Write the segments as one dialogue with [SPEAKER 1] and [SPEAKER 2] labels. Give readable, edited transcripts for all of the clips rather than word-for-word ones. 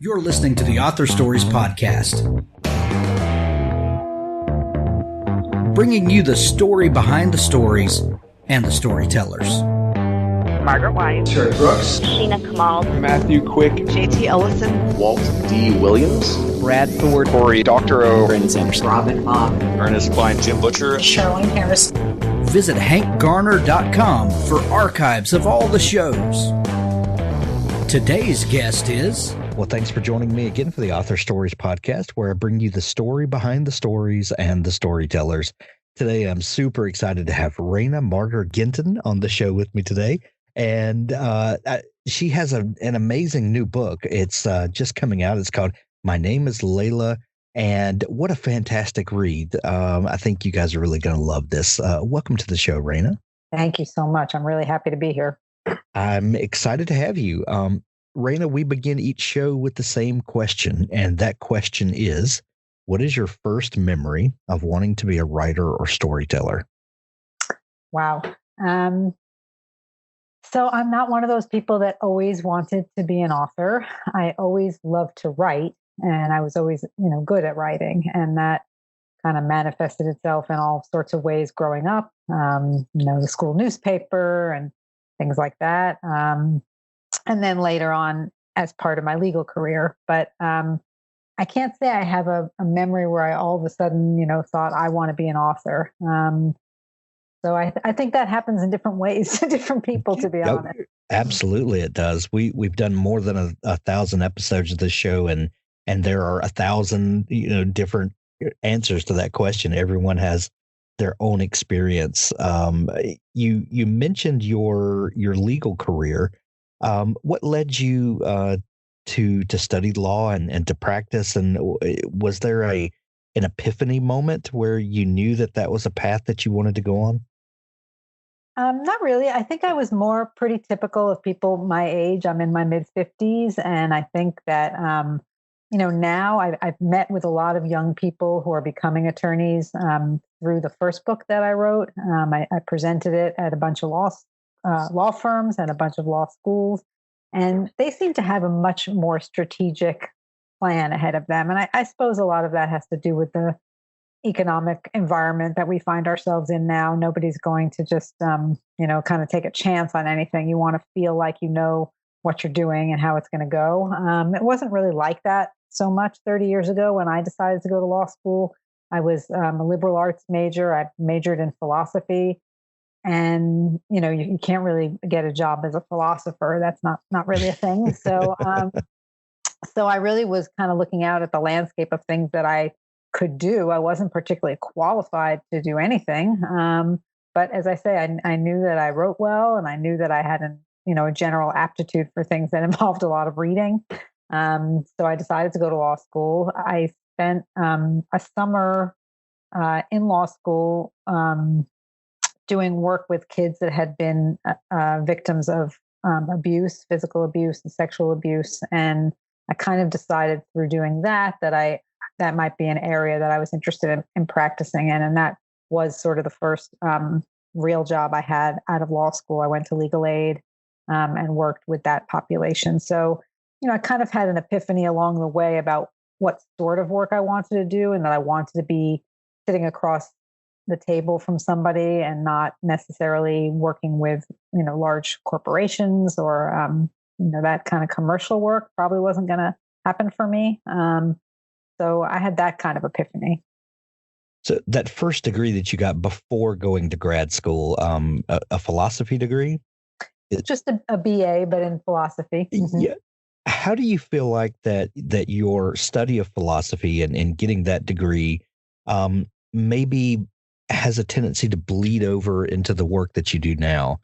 [SPEAKER 1] You're listening to the Author Stories Podcast, bringing you the story behind the stories and the storytellers.
[SPEAKER 2] Margaret White,
[SPEAKER 3] Terry Brooks,
[SPEAKER 2] Sheena Kamal,
[SPEAKER 4] Matthew Quick,
[SPEAKER 2] JT Ellison,
[SPEAKER 4] Walt D. Williams,
[SPEAKER 5] Brad Ford,
[SPEAKER 4] Corey Dr. O,
[SPEAKER 5] Brandon Sanderson,
[SPEAKER 6] Robin Mott,
[SPEAKER 4] Ernest Klein, Jim Butcher,
[SPEAKER 6] Charlene Harris.
[SPEAKER 1] Visit hankgarner.com for archives of all the shows. Today's guest is...
[SPEAKER 7] Well, thanks for joining me again for the Author Stories Podcast, where I bring you the story behind the stories and the storytellers. Today, I'm super excited to have Reyna Marder Gentin on the show with me today. And she has an amazing new book. It's just coming out. It's called My Name Is Layla. And what a fantastic read. I think you guys are really going to love this. Welcome to the show, Reyna.
[SPEAKER 8] Thank you so much. I'm really happy to be here.
[SPEAKER 7] I'm excited to have you. Reyna, we begin each show with the same question. And that question is, what is your first memory of wanting to be a writer or storyteller?
[SPEAKER 8] Wow. So I'm not one of those people that always wanted to be an author. I always loved to write, and I was always, good at writing. And that kind of manifested itself in all sorts of ways growing up, the school newspaper and things like that. And then later on as part of my legal career. But I can't say I have a memory where I all of a sudden, thought I want to be an author. So I think that happens in different ways to different people, to be honest.
[SPEAKER 7] Absolutely, it does. We've done more than a 1,000 episodes of this show, and there are 1,000 different answers to that question. Everyone has their own experience. You mentioned your legal career. What led you to study law and to practice? And was there an epiphany moment where you knew that was a path that you wanted to go on?
[SPEAKER 8] Not really. I think I was more pretty typical of people my age. I'm in my mid-50s, and I think that now I've met with a lot of young people who are becoming attorneys through the first book that I wrote. I presented it at a bunch of law firms and a bunch of law schools, and they seem to have a much more strategic plan ahead of them. And I suppose a lot of that has to do with the economic environment that we find ourselves in now. Nobody's going to just, kind of take a chance on anything. You want to feel like you know what you're doing and how it's going to go. It wasn't really like that so much 30 years ago when I decided to go to law school. I was a liberal arts major. I majored in philosophy. And, you can't really get a job as a philosopher. That's not really a thing. So, so I really was kind of looking out at the landscape of things that I could do. I wasn't particularly qualified to do anything. But as I say, I knew that I wrote well, and I knew that I had a general aptitude for things that involved a lot of reading. So I decided to go to law school. I spent a summer in law school doing work with kids that had been victims of abuse, physical abuse and sexual abuse. And I kind of decided through doing that might be an area that I was interested in practicing in. And that was sort of the first real job I had out of law school. I went to legal aid and worked with that population. So, I kind of had an epiphany along the way about what sort of work I wanted to do, and that I wanted to be sitting across the table from somebody and not necessarily working with, large corporations or, that kind of commercial work probably wasn't going to happen for me. So I had that kind of epiphany.
[SPEAKER 7] So that first degree that you got before going to grad school, a philosophy degree?
[SPEAKER 8] Just a BA, but in philosophy. Mm-hmm.
[SPEAKER 7] Yeah. How do you feel like that your study of philosophy and getting that degree maybe has a tendency to bleed over into the work that you do now?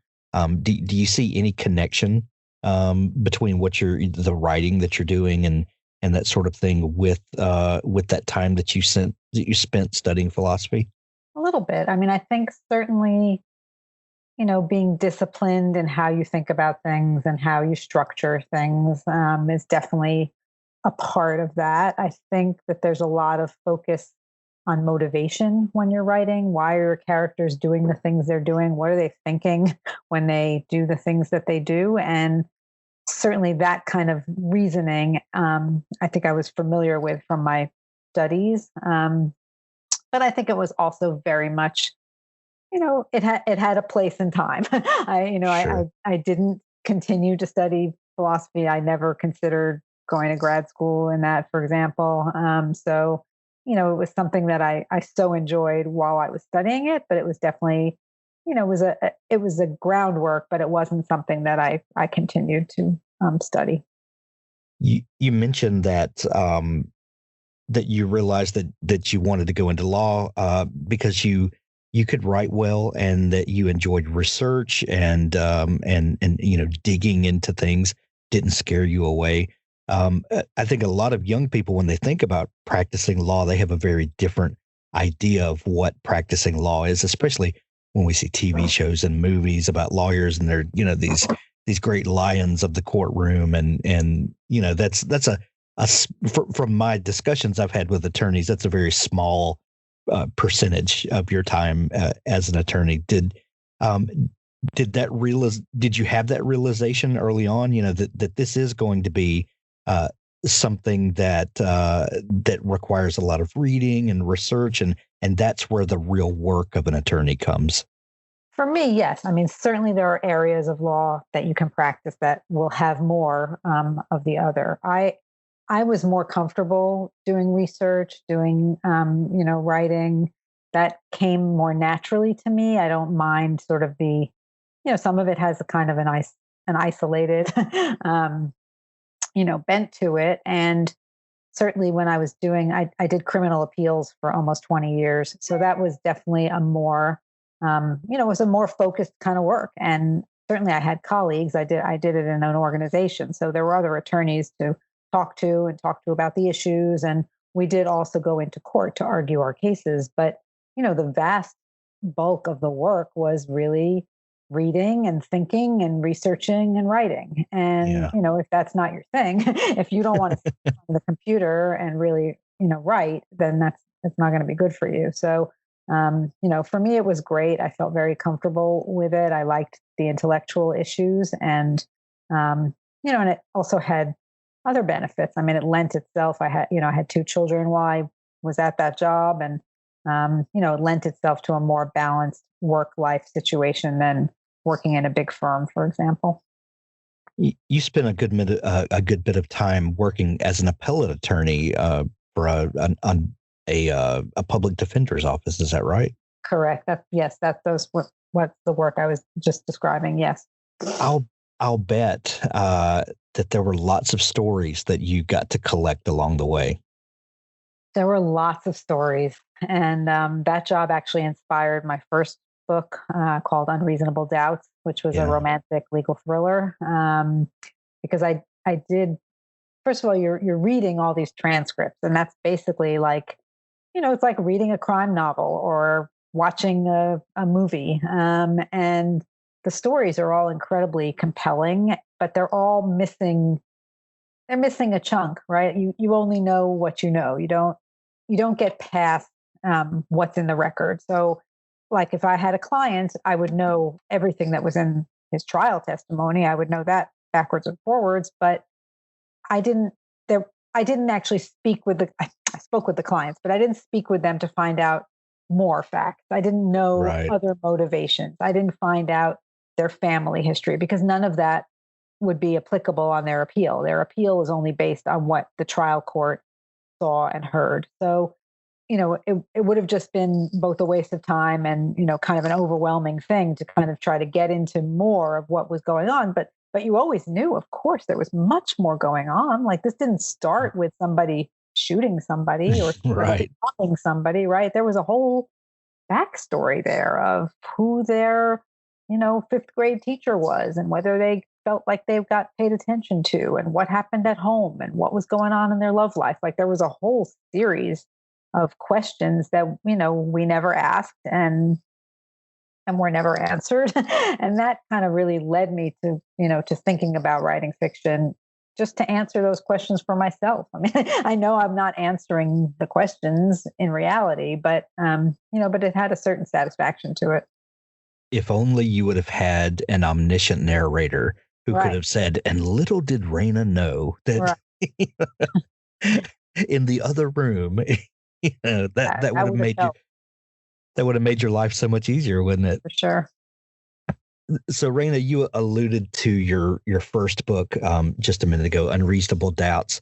[SPEAKER 7] Do you see any connection between the writing that you're doing and that sort of thing with that time that you spent studying philosophy?
[SPEAKER 8] A little bit. I mean, I think certainly, being disciplined in how you think about things and how you structure things is definitely a part of that. I think that there's a lot of focus on motivation when you're writing. Why are your characters doing the things they're doing? What are they thinking when they do the things that they do? And certainly that kind of reasoning, I think I was familiar with from my studies. But I think it was also very much, it had a place and time.
[SPEAKER 7] Sure.
[SPEAKER 8] I didn't continue to study philosophy. I never considered going to grad school in that, for example. So, it was something that I so enjoyed while I was studying it, but it was definitely, it was a groundwork, but it wasn't something that I continued to study.
[SPEAKER 7] You mentioned that that you realized that you wanted to go into law because you could write well and that you enjoyed research and digging into things didn't scare you away. I think a lot of young people, when they think about practicing law, they have a very different idea of what practicing law is, especially when we see TV shows and movies about lawyers and they're, these great lions of the courtroom. And that's from my discussions I've had with attorneys, that's a very small percentage of your time as an attorney. Did you have that realization early on, that this is going to be something that requires a lot of reading and research, and that's where the real work of an attorney comes?
[SPEAKER 8] For me, yes. I mean, certainly there are areas of law that you can practice that will have more of the other. I was more comfortable doing research, doing writing. That came more naturally to me. I don't mind sort of some of it has a kind of an isolated bent to it. And certainly when I was I did criminal appeals for almost 20 years. So that was definitely a more, it was a more focused kind of work. And certainly I had colleagues. I did it in an organization. So there were other attorneys to talk to about the issues. And we did also go into court to argue our cases. But, the vast bulk of the work was really reading and thinking and researching and writing. And, if that's not your thing, if you don't want to sit on the computer and really, write, then that's not going to be good for you. So, for me, it was great. I felt very comfortable with it. I liked the intellectual issues and it also had other benefits. I mean, it lent itself. I had 2 children while I was at that job, and it lent itself to a more balanced work-life situation than working in a big firm, for example.
[SPEAKER 7] You spent a good bit of time working as an appellate attorney for a public defender's office. Is that right?
[SPEAKER 8] Correct. That's what the work I was just describing. Yes.
[SPEAKER 7] I'll bet that there were lots of stories that you got to collect along the way.
[SPEAKER 8] There were lots of stories. And that job actually inspired my first book called Unreasonable Doubts, which was a romantic legal thriller. Because I did, first of all, you're reading all these transcripts, and that's basically like, it's like reading a crime novel or watching a movie. And the stories are all incredibly compelling, but they're all missing a chunk, right? You only know what you know. You don't get past what's in the record. So like if I had a client, I would know everything that was in his trial testimony. I would know that backwards and forwards, but I didn't actually I spoke with the clients, but I didn't speak with them to find out more facts. I didn't know other motivations. I didn't find out their family history, because none of that would be applicable on their appeal. Their appeal is only based on what the trial court saw and heard. So, it would have just been both a waste of time and, kind of an overwhelming thing to kind of try to get into more of what was going on. But you always knew, of course, there was much more going on. Like this didn't start with somebody shooting somebody or stopping somebody, right? There was a whole backstory there of who their, 5th grade teacher was and whether they felt like they got paid attention to and what happened at home and what was going on in their love life. Like there was a whole series of questions that, we never asked and were never answered. And that kind of really led me to, to thinking about writing fiction, just to answer those questions for myself. I mean, I know I'm not answering the questions in reality, but, but it had a certain satisfaction to it.
[SPEAKER 7] If only you would have had an omniscient narrator who could have said, and little did Reyna know that in the other room, that would have made that would have made your life so much easier, wouldn't it?
[SPEAKER 8] For sure.
[SPEAKER 7] So, Reyna, you alluded to your first book just a minute ago, Unreasonable Doubts.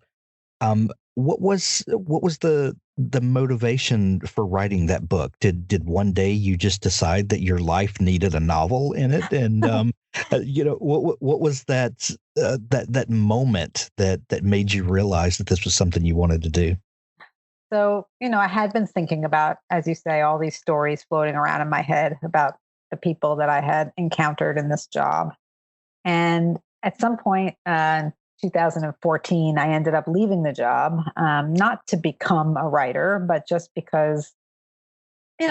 [SPEAKER 7] What was the motivation for writing that book? Did one day you just decide that your life needed a novel in it, and what was that moment that made you realize that this was something you wanted to do?
[SPEAKER 8] So, I had been thinking about, as you say, all these stories floating around in my head about the people that I had encountered in this job. And at some point in 2014, I ended up leaving the job, not to become a writer, but just because,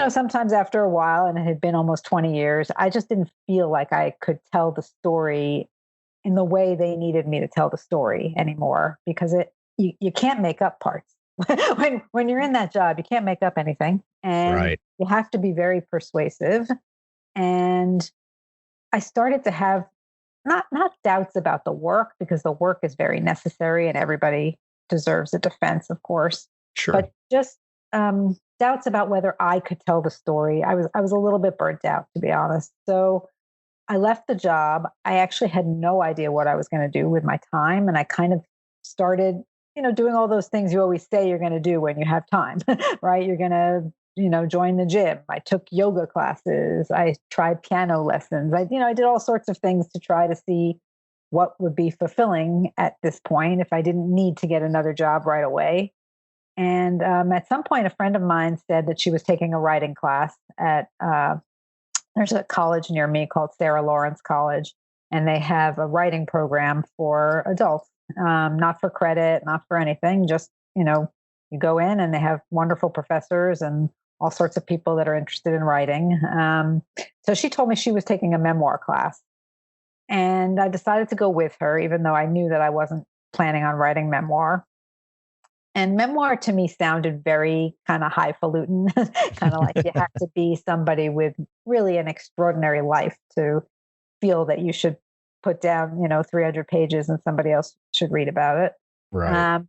[SPEAKER 8] sometimes after a while, and it had been almost 20 years, I just didn't feel like I could tell the story in the way they needed me to tell the story anymore, because you can't make up parts. when you're in that job, you can't make up anything, and you have to be very persuasive. And I started to have not doubts about the work, because the work is very necessary and everybody deserves a defense, of course.
[SPEAKER 7] Sure.
[SPEAKER 8] But just doubts about whether I could tell the story. I was a little bit burnt out, to be honest. So I left the job. I actually had no idea what I was going to do with my time, and I kind of started, doing all those things you always say you're going to do when you have time, right? You're going to join the gym. I took yoga classes. I tried piano lessons. I did all sorts of things to try to see what would be fulfilling at this point if I didn't need to get another job right away. And at some point, a friend of mine said that she was taking a writing class at, there's a college near me called Sarah Lawrence College, and they have a writing program for adults, not for credit, not for anything, just, you go in and they have wonderful professors and all sorts of people that are interested in writing. So she told me she was taking a memoir class, and I decided to go with her, even though I knew that I wasn't planning on writing memoir. And memoir to me sounded very kind of highfalutin, kind of like you have to be somebody with really an extraordinary life to feel that you should put down, 300 pages and somebody else should read about it.
[SPEAKER 7] Right.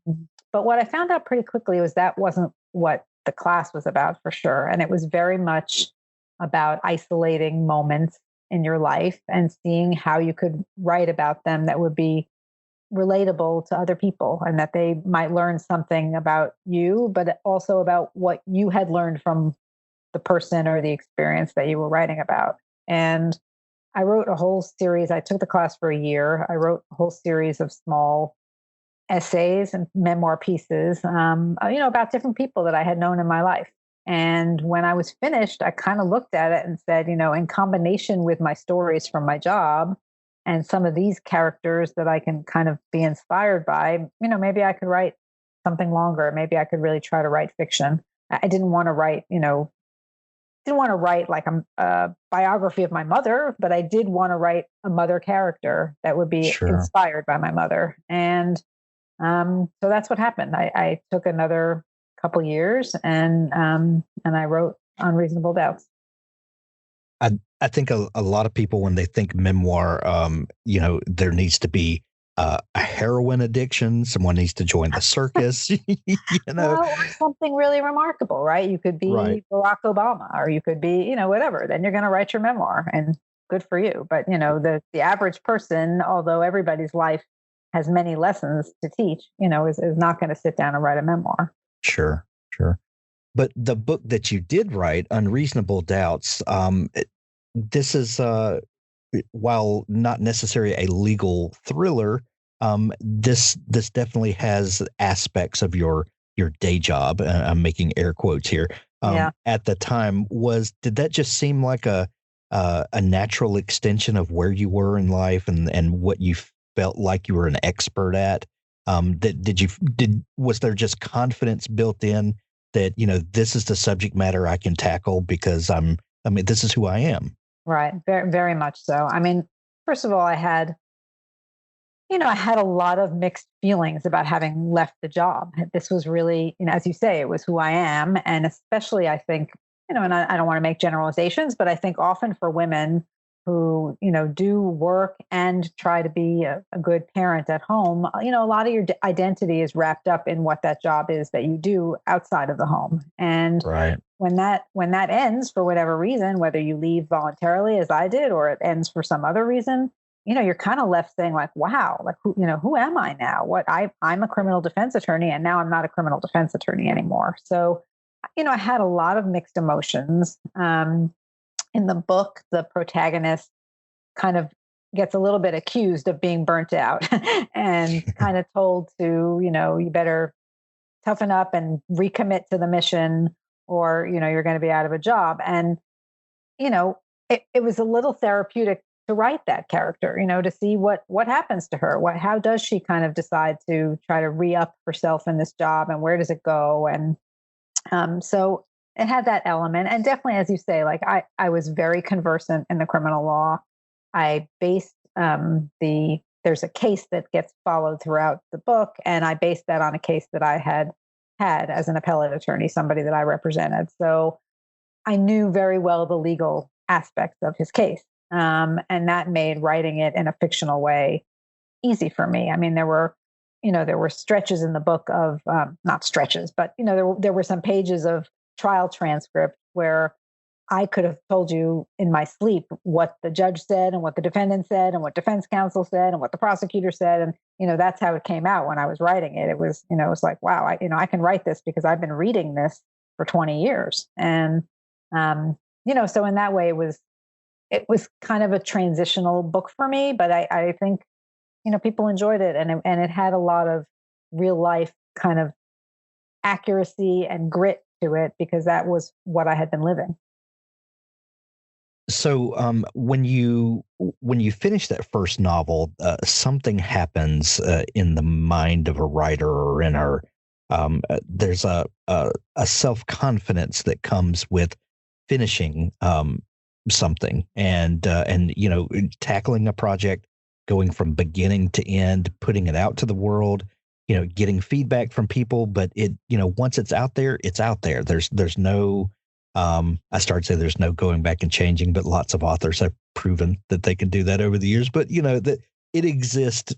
[SPEAKER 8] But what I found out pretty quickly was that wasn't what the class was about, for sure. And it was very much about isolating moments in your life and seeing how you could write about them that would be relatable to other people, and that they might learn something about you, but also about what you had learned from the person or the experience that you were writing about. And I wrote a whole series. I took the class for a year. I wrote a whole series of small essays and memoir pieces, about different people that I had known in my life. And when I was finished, I kind of looked at it and said, in combination with my stories from my job and some of these characters that I can kind of be inspired by, maybe I could write something longer. Maybe I could really try to write fiction. I didn't want to write, like a biography of my mother, but I did want to write a mother character that would be inspired by my mother. And so that's what happened. I took another couple years and I wrote Unreasonable Doubts.
[SPEAKER 7] I think a lot of people, when they think memoir, there needs to be a heroin addiction. Someone needs to join the circus,
[SPEAKER 8] Well, or something really remarkable, right? You could be Barack Obama, or you could be, whatever. Then you're going to write your memoir, and good for you. But, the average person, although everybody's life has many lessons to teach, is not going to sit down and write a memoir.
[SPEAKER 7] Sure. But the book that you did write, Unreasonable Doubts, this is, while not necessarily a legal thriller, this definitely has aspects of your day job. I'm making air quotes here. At the time, did that just seem like a natural extension of where you were in life and what you felt like you were an expert at? Was there just confidence built in that, this is the subject matter I can tackle because this is who I am?
[SPEAKER 8] Right. Very, very much so. First of all, I had a lot of mixed feelings about having left the job. This was really, as you say, it was who I am. And especially, I think, and I don't want to make generalizations, but I think often for women who, do work and try to be a good parent at home, a lot of your identity is wrapped up in what that job is that you do outside of the home. And
[SPEAKER 7] Right.
[SPEAKER 8] when that ends for whatever reason, whether you leave voluntarily as I did, or it ends for some other reason, you're kind of left saying like, wow, like who am I now? I'm a criminal defense attorney, and now I'm not a criminal defense attorney anymore. So, I had a lot of mixed emotions. In the book, the protagonist kind of gets a little bit accused of being burnt out and kind of told to, you better toughen up and recommit to the mission, or, you're going to be out of a job. And, it was a little therapeutic to write that character, to see what happens to her. How does she kind of decide to try to re-up herself in this job, and where does it go? And so it had that element. And definitely, as you say, like I was very conversant in the criminal law. I based there's a case that gets followed throughout the book, and I based that on a case that I had as an appellate attorney, somebody that I represented. So I knew very well the legal aspects of his case. And that made writing it in a fictional way easy for me. I mean, there were stretches in the book of, not stretches, but, there were some pages of trial transcript where I could have told you in my sleep what the judge said and what the defendant said and what defense counsel said and what the prosecutor said. And, that's how it came out when I was writing it. It was, it was like, wow, I can write this because I've been reading this for 20 years. And, so in that way, it was kind of a transitional book for me, but I think, people enjoyed it, and it had a lot of real life kind of accuracy and grit to it, because that was what I had been living.
[SPEAKER 7] So when you finish that first novel, something happens in the mind of a writer, or in our there's a self-confidence that comes with finishing something, and tackling a project, going from beginning to end, putting it out to the world, getting feedback from people. But once it's out there, it's out there. There's no, I started to say there's no going back and changing, but lots of authors have proven that they can do that over the years. But that it exists,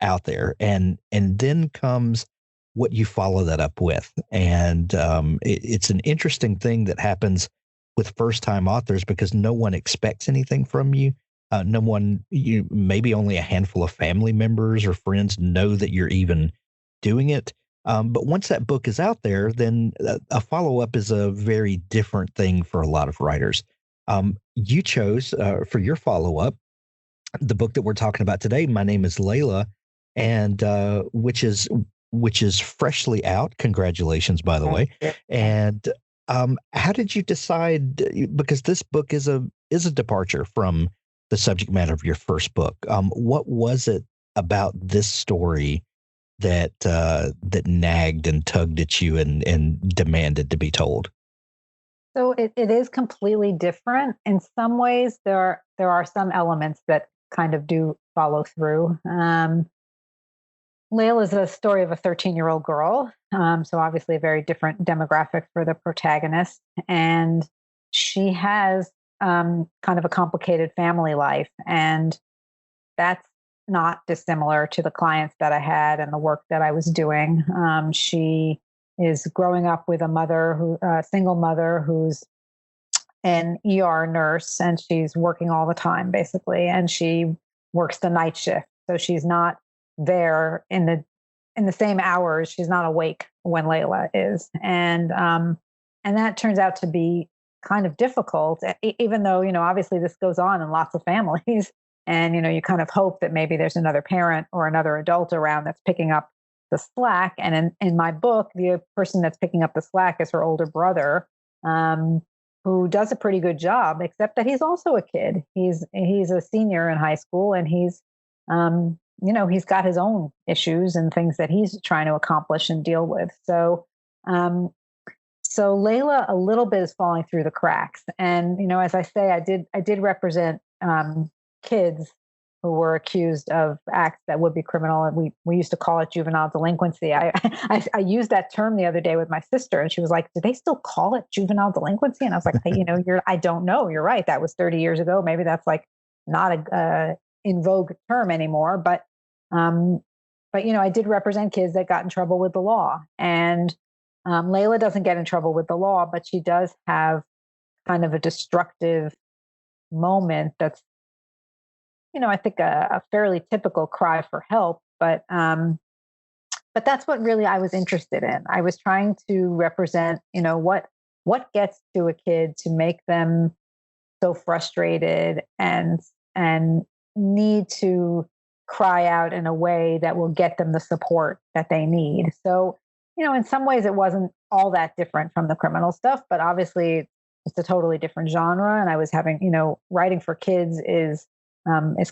[SPEAKER 7] out there, and then comes what you follow that up with, and it's an interesting thing that happens with first-time authors, because no one expects anything from you. No one, maybe only a handful of family members or friends know that you're even doing it. But once that book is out there, then a follow-up is a very different thing for a lot of writers. You chose for your follow-up the book that we're talking about today, My Name Is Layla, and which is freshly out. Congratulations, by the way. And how did you decide? Because this book is a departure from the subject matter of your first book. What was it about this story that nagged and tugged at you and demanded to be told?
[SPEAKER 8] So it is completely different. In some ways, there are some elements that kind of do follow through. Layla is a story of a 13-year-old girl. So obviously a very different demographic for the protagonist. And she has kind of a complicated family life. And that's not dissimilar to the clients that I had and the work that I was doing. She is growing up with a single mother who's an ER nurse, and she's working all the time, basically. And she works the night shift. So she's not there in the same hours. She's not awake when Layla is. And that turns out to be kind of difficult, even though, obviously this goes on in lots of families. And, you kind of hope that maybe there's another parent or another adult around that's picking up the slack. And in my book, the person that's picking up the slack is her older brother, who does a pretty good job, except that he's also a kid. He's a senior in high school, and he's got his own issues and things that he's trying to accomplish and deal with. So Layla a little bit is falling through the cracks. And, as I say, I did represent kids who were accused of acts that would be criminal. And we used to call it juvenile delinquency. I used that term the other day with my sister, and she was like, do they still call it juvenile delinquency? And I was like, hey, I don't know. You're right. That was 30 years ago. Maybe that's like not a in vogue term anymore, but I did represent kids that got in trouble with the law. And Layla doesn't get in trouble with the law, but she does have kind of a destructive moment that's, I think a fairly typical cry for help. But that's what really I was interested in. I was trying to represent, what gets to a kid to make them so frustrated and need to cry out in a way that will get them the support that they need. So, in some ways it wasn't all that different from the criminal stuff, but obviously it's a totally different genre. And I was having, writing for kids is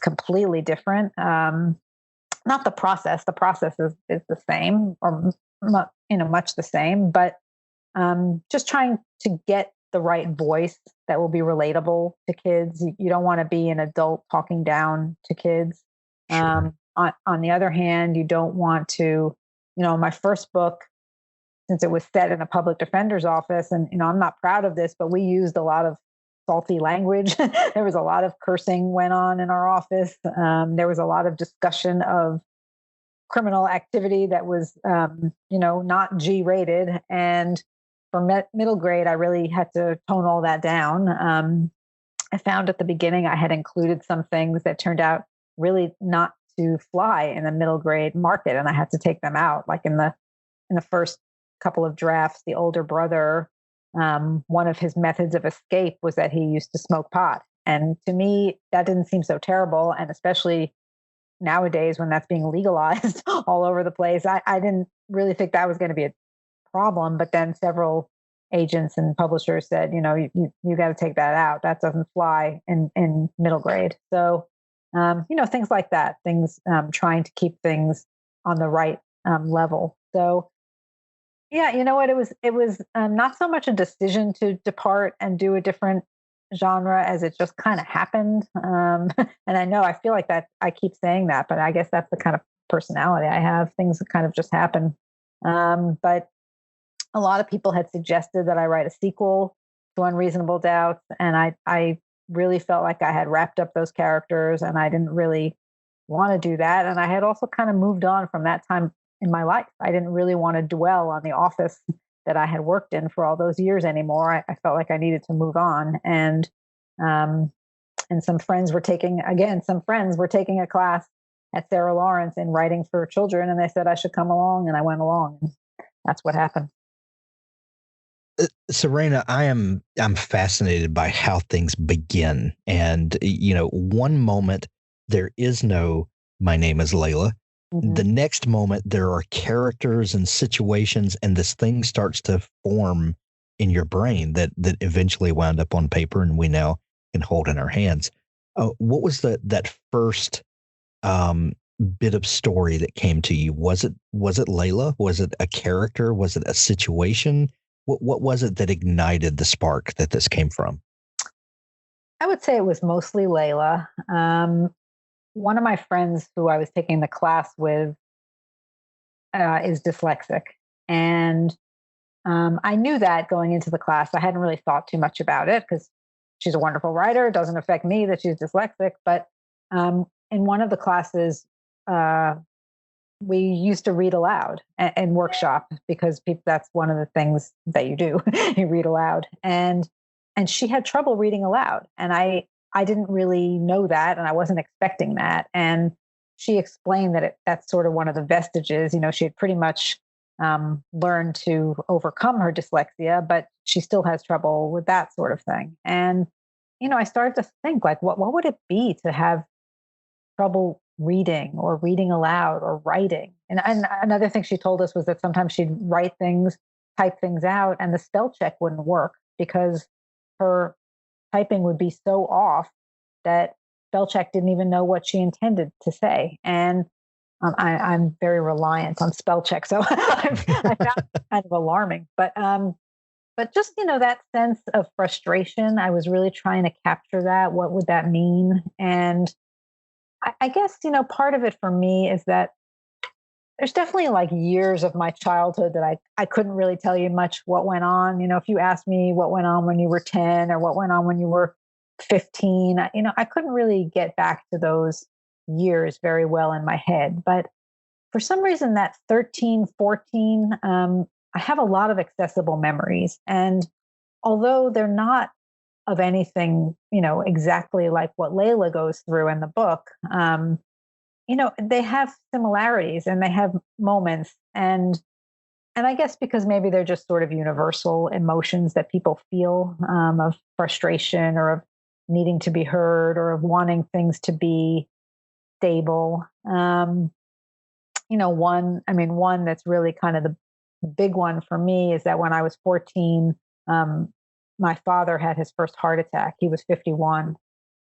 [SPEAKER 8] completely different. Not the process. The process is the same, or much the same, but just trying to get the right voice that will be relatable to kids. You don't want to be an adult talking down to kids. Sure. On the other hand, you don't want to, my first book, since it was set in a public defender's office, and I'm not proud of this, but we used a lot of salty language. There was a lot of cursing went on in our office. There was a lot of discussion of criminal activity that was, not G-rated. And for middle grade, I really had to tone all that down. I found at the beginning I had included some things that turned out really not to fly in the middle grade market, and I had to take them out. Like in the first couple of drafts, the older brother, one of his methods of escape was that he used to smoke pot. And to me, that didn't seem so terrible. And especially nowadays when that's being legalized all over the place, I didn't really think that was going to be a problem. But then several agents and publishers said, you got to take that out. That doesn't fly in middle grade. So, things like that, trying to keep things on the right level. So, yeah, you know what? It was not so much a decision to depart and do a different genre as it just kind of happened. And I feel like that I keep saying that, but I guess that's the kind of personality I have. Things kind of just happen. But a lot of people had suggested that I write a sequel to Unreasonable Doubts, and I really felt like I had wrapped up those characters, and I didn't really want to do that. And I had also kind of moved on from that time in my life. I didn't really want to dwell on the office that I had worked in for all those years anymore. I felt like I needed to move on. And some friends were taking a class at Sarah Lawrence in writing for children, and they said I should come along, and I went along. And that's what happened.
[SPEAKER 7] So, Reyna, I'm fascinated by how things begin. And, one moment there is no My Name Is Layla. Mm-hmm. The next moment there are characters and situations, and this thing starts to form in your brain that eventually wound up on paper and we now can hold in our hands. What was that first bit of story that came to you? Was it Layla? Was it a character? Was it a situation? What was it that ignited the spark that this came from?
[SPEAKER 8] I would say it was mostly Layla. One of my friends who I was taking the class with is dyslexic. And I knew that going into the class. I hadn't really thought too much about it because she's a wonderful writer. It doesn't affect me that she's dyslexic. But in one of the classes, we used to read aloud and workshop because that's one of the things that you do. You read aloud. And she had trouble reading aloud. And I didn't really know that, and I wasn't expecting that. And she explained that that's sort of one of the vestiges. She had pretty much learned to overcome her dyslexia, but she still has trouble with that sort of thing. And, I started to think, like, what would it be to have trouble reading or reading aloud or writing? And another thing she told us was that sometimes she'd write things, type things out, and the spell check wouldn't work because her typing would be so off that spell check didn't even know what she intended to say. And I'm very reliant on spell check, so I found it kind of alarming. But just that sense of frustration, I was really trying to capture that. What would that mean? And I guess part of it for me is that there's definitely like years of my childhood that I couldn't really tell you much what went on. If you asked me what went on when you were 10 or what went on when you were 15. I couldn't really get back to those years very well in my head. But for some reason, that 13, 14, I have a lot of accessible memories. And although they're not of anything, exactly like what Layla goes through in the book, they have similarities and they have moments. And I guess because maybe they're just sort of universal emotions that people feel, of frustration or of needing to be heard or of wanting things to be stable. One that's really kind of the big one for me is that when I was 14, my father had his first heart attack. He was 51,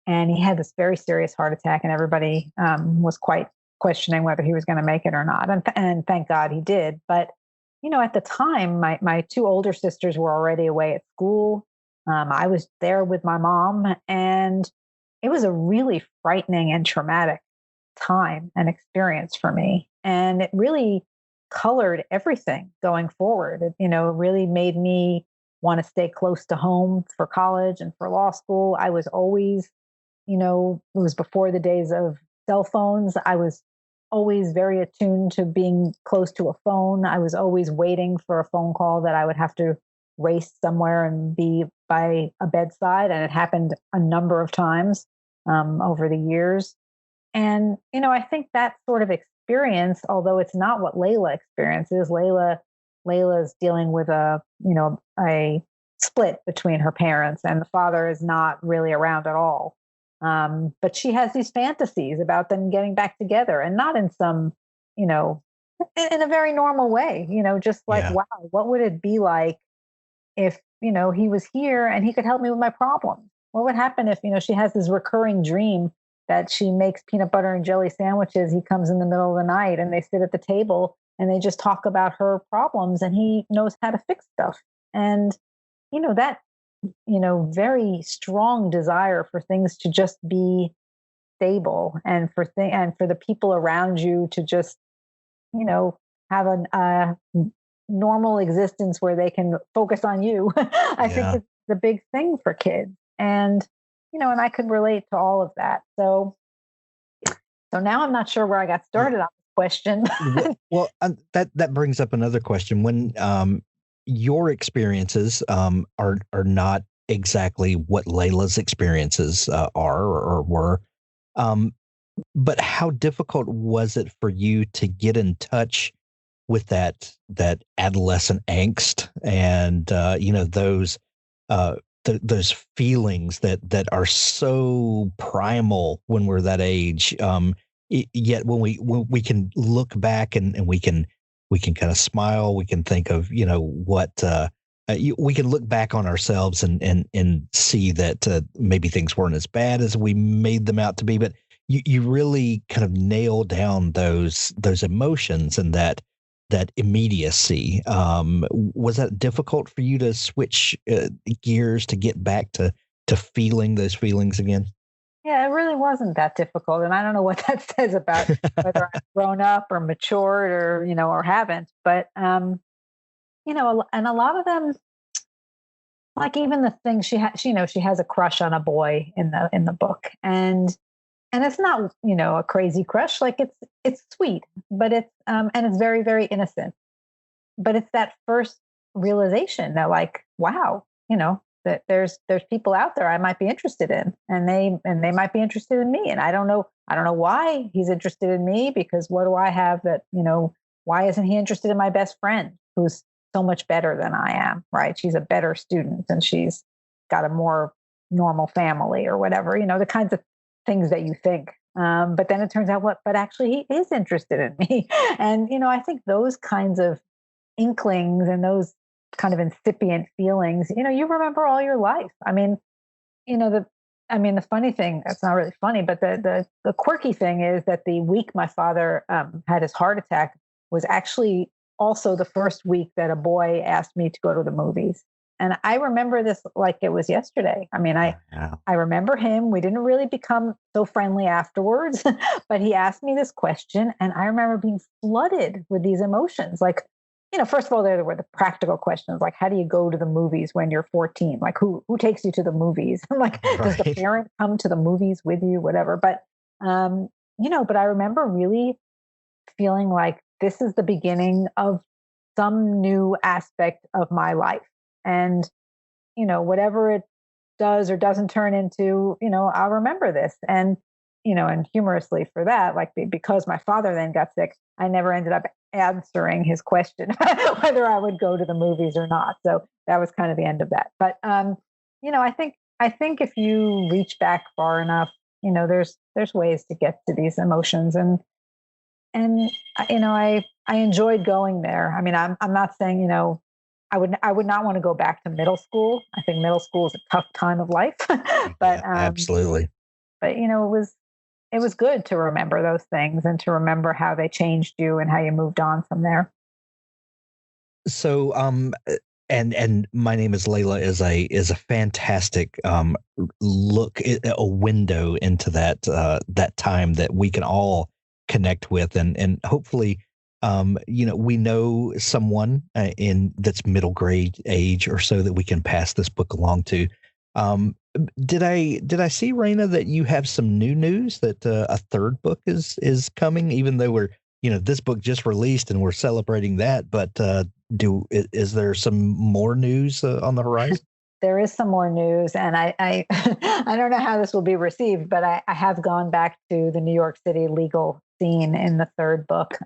[SPEAKER 8] and he had this very serious heart attack, and everybody was quite questioning whether he was going to make it or not. And thank God he did. But at the time, my two older sisters were already away at school. I was there with my mom, and it was a really frightening and traumatic time and experience for me. And it really colored everything going forward. It really made me want to stay close to home for college and for law school. I was always, it was before the days of cell phones. I was always very attuned to being close to a phone. I was always waiting for a phone call that I would have to race somewhere and be by a bedside. And it happened a number of times over the years. And, I think that sort of experience, although it's not what Layla experiences, Layla's dealing with a split between her parents, and the father is not really around at all. But she has these fantasies about them getting back together, and not in some, in a very normal way, just like, wow, what would it be like if, he was here and he could help me with my problems? What would happen if, she has this recurring dream that she makes peanut butter and jelly sandwiches? He comes in the middle of the night and they sit at the table and they just talk about her problems, and he knows how to fix stuff. And, that, very strong desire for things to just be stable, and for the people around you to just, have a normal existence where they can focus on you. I think it's the big thing for kids. And, and I could relate to all of that. So now I'm not sure where I got started on this question.
[SPEAKER 7] Well, that brings up another question. When your experiences are not exactly what Layla's experiences are or were, but how difficult was it for you to get in touch with that adolescent angst and those feelings that are so primal when we're that age? Yet when we can look back and we can kind of smile, we can think of what we can look back on ourselves and see that maybe things weren't as bad as we made them out to be, but you really kind of nail down those emotions and that immediacy. Was that difficult for you to switch gears to get back to feeling those feelings again?
[SPEAKER 8] Yeah, it really wasn't that difficult. And I don't know what that says about whether I've grown up or matured or, or haven't. But, and a lot of them, like even the things she has a crush on a boy in the book. And it's not, a crazy crush. Like it's sweet, but and it's very, very innocent. But it's that first realization that, like, wow, that there's people out there I might be interested in, and they might be interested in me. And I don't know why he's interested in me, because what do I have that, why isn't he interested in my best friend who's so much better than I am, right? She's a better student and she's got a more normal family or whatever, the kinds of things that you think. But then it turns out but actually he is interested in me. And, I think those kinds of inklings and those kind of incipient feelings, you remember all your life. I mean, the funny thing, that's not really funny, but the quirky thing is that the week my father had his heart attack was actually also the first week that a boy asked me to go to the movies. And I remember this like it was yesterday. I mean, I remember him. We didn't really become so friendly afterwards, but he asked me this question, and I remember being flooded with these emotions. Like, first of all, there were the practical questions, like how do you go to the movies when you're 14? Like who takes you to the movies? Like, does the parent come to the movies with you? Whatever. But, but I remember really feeling like this is the beginning of some new aspect of my life. And, whatever it does or doesn't turn into, I'll remember this. And, and humorously for that, like because my father then got sick, I never ended up answering his question whether I would go to the movies or not. So that was kind of the end of that. But, I think if you reach back far enough, there's ways to get to these emotions. And I enjoyed going there. I mean, I'm not saying, I would not want to go back to middle school. I think middle school is a tough time of life, but
[SPEAKER 7] absolutely.
[SPEAKER 8] But it was good to remember those things and to remember how they changed you and how you moved on from there.
[SPEAKER 7] So, and My Name Is Layla is a fantastic look, a window into that time that we can all connect with, and hopefully, we know someone that's middle grade age or so that we can pass this book along to. Did I see, Reyna, that you have some new news that a third book is coming, even though we're, this book just released and we're celebrating that, but is there some more news on the horizon?
[SPEAKER 8] There is some more news, and I I don't know how this will be received, but I have gone back to the New York City legal scene in the third book.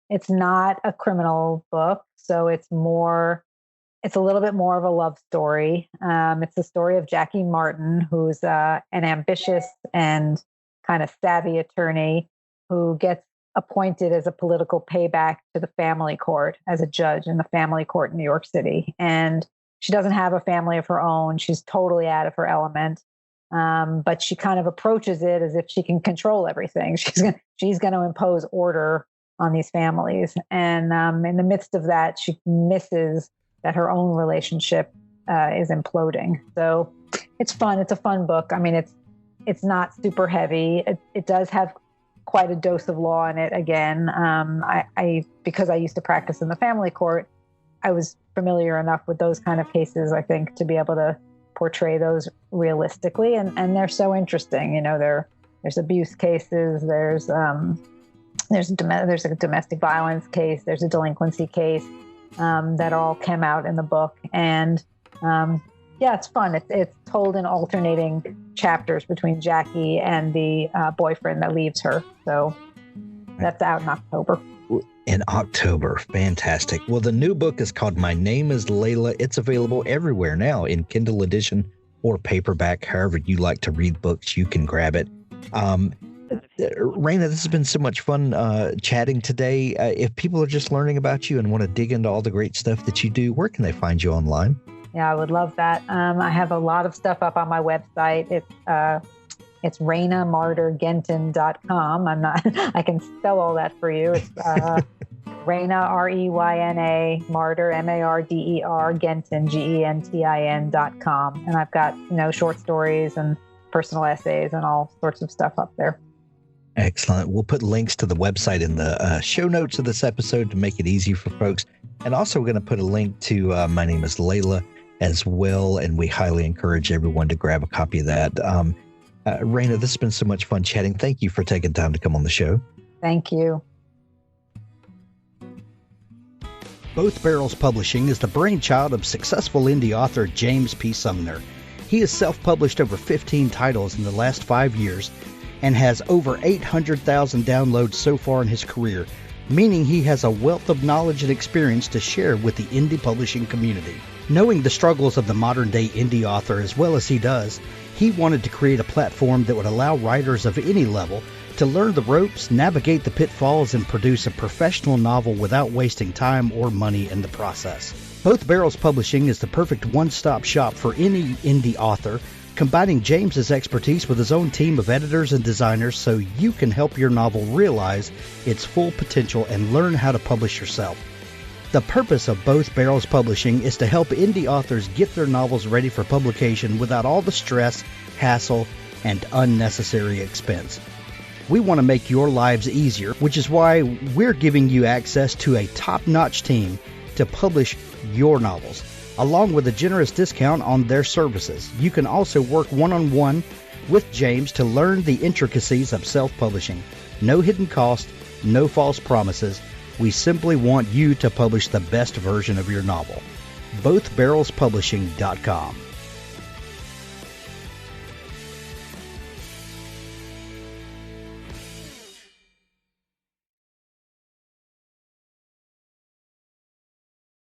[SPEAKER 8] It's not a criminal book, so it's a little bit more of a love story. It's the story of Jackie Martin, who's an ambitious and kind of savvy attorney who gets appointed as a political payback to the family court as a judge in the family court in New York City. And she doesn't have a family of her own. She's totally out of her element. But she kind of approaches it as if she can control everything. She's going to impose order on these families. And in the midst of that, she misses that her own relationship is imploding. So it's fun. It's a fun book. I mean, it's not super heavy. It does have quite a dose of law in it. Again, because I used to practice in the family court, I was familiar enough with those kind of cases, I think, to be able to portray those realistically. And they're so interesting. There's abuse cases. There's a domestic violence case. There's a delinquency case that all came out in the book. And it's fun. It's told in alternating chapters between Jackie and the boyfriend that leaves her. So that's out in October.
[SPEAKER 7] In October. Fantastic. Well, the new book is called My Name Is Layla. It's available everywhere now in Kindle edition or paperback. However you like to read books, you can grab it. Reyna, this has been so much fun chatting today. If people are just learning about you and want to dig into all the great stuff that you do, where can they find you online?
[SPEAKER 8] Yeah, I would love that. I have a lot of stuff up on my website. It's ReynaMarderGentin.com. I can spell all that for you. It's Reyna, Reyna, Marder, Marder, Gentin, Gentin.com. And I've got, short stories and personal essays and all sorts of stuff up there.
[SPEAKER 7] Excellent. We'll put links to the website in the show notes of this episode to make it easy for folks. And also we're going to put a link to My Name is Layla as well. And we highly encourage everyone to grab a copy of that. Reyna, this has been so much fun chatting. Thank you for taking time to come on the show.
[SPEAKER 8] Thank you.
[SPEAKER 1] Both Barrels Publishing is the brainchild of successful indie author James P. Sumner. He has self-published over 15 titles in the last 5 years and has over 800,000 downloads so far in his career, meaning he has a wealth of knowledge and experience to share with the indie publishing community. Knowing the struggles of the modern-day indie author as well as he does, he wanted to create a platform that would allow writers of any level to learn the ropes, navigate the pitfalls, and produce a professional novel without wasting time or money in the process. Both Barrels Publishing is the perfect one-stop shop for any indie author, combining James's expertise with his own team of editors and designers so you can help your novel realize its full potential and learn how to publish yourself. The purpose of Both Barrels Publishing is to help indie authors get their novels ready for publication without all the stress, hassle, and unnecessary expense. We want to make your lives easier, which is why we're giving you access to a top-notch team to publish your novels, along with a generous discount on their services. You can also work one-on-one with James to learn the intricacies of self-publishing. No hidden cost, no false promises. We simply want you to publish the best version of your novel. BothBarrelsPublishing.com.